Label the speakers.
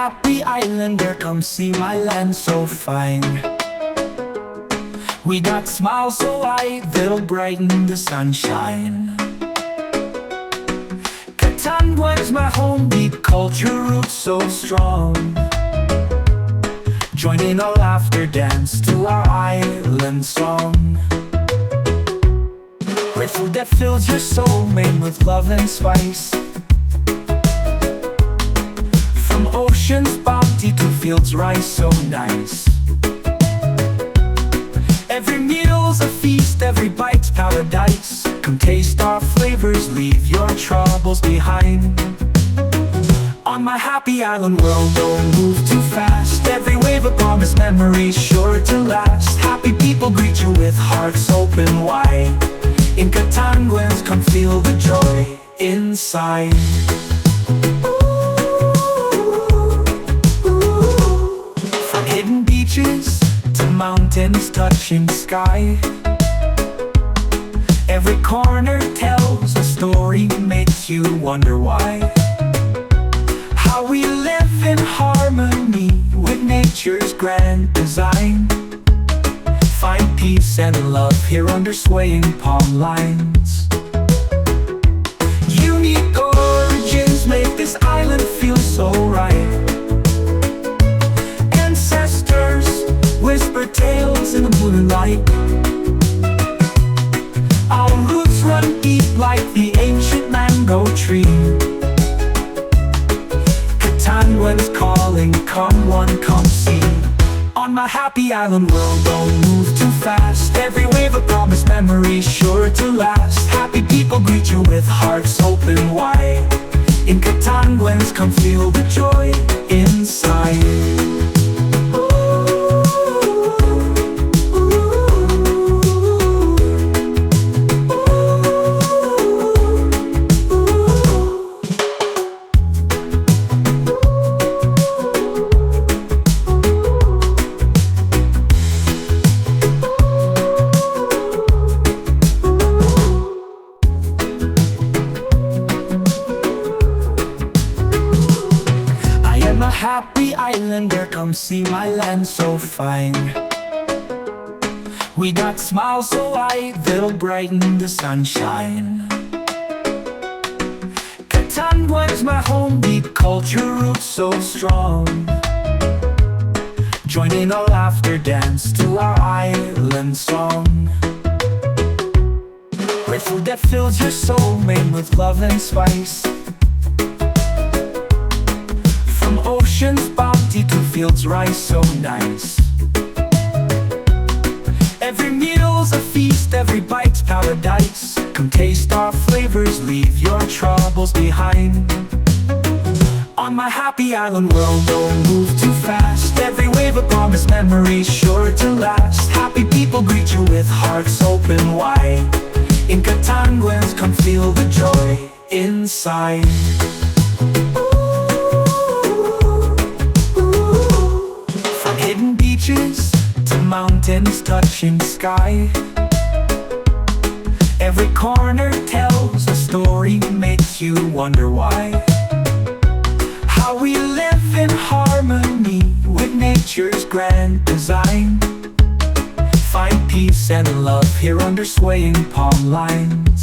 Speaker 1: happy islander, come see my land so fine. We got smiles so white that'll brighten the sunshine. Catanduanes, my home, deep culture roots so strong. Join in a laughter dance to our island song. Great food that fills your soul, made with love and spice. From ocean's bounty to fields rice so nice. Every meal's a feast, every bite's paradise. Come taste our flavors, leave your troubles behind. On my happy island world, don't move too fast. Every wave a promise, memories sure to last. Happy people greet you with hearts open wide. In Catanduanes, come feel the joy inside. From hidden beaches to mountains touching sky, every corner tells a story, makes you wonder why. How we live in harmony with nature's grand design. Find peace and love here under swaying palm lines. Unique origins make this island feel so right. Ancestors whisper tales in the moonlight. Our roots run deep like the ancient mango tree. Catanduanes calling, come one, come see. On my happy island world, don't move too fast. Every wave a promise, memories sure to last. Happy people greet you with hearts open wide. In Catanduanes, come feel the joy inside. Happy islander, come see my land so fine. We got smiles so white that'll brighten the sunshine. Catanduanes, my home, deep culture roots so strong. Join in a laughter dance to our island song. Great food that fills your soul, made with love and spice. Ocean's bounty to fields rice so nice. Every meal's a feast, every bite's paradise. Come taste our flavors, leave your troubles behind. On my happy island world, don't move too fast. Every wave a promise, memories sure to last. Happy people greet you with hearts open wide. In Catanduanes, come feel the joy inside. Hidden beaches to mountains touching sky, every corner tells a story, makes you wonder why. How we live in harmony with nature's grand design. Find peace and love here under swaying palm lines.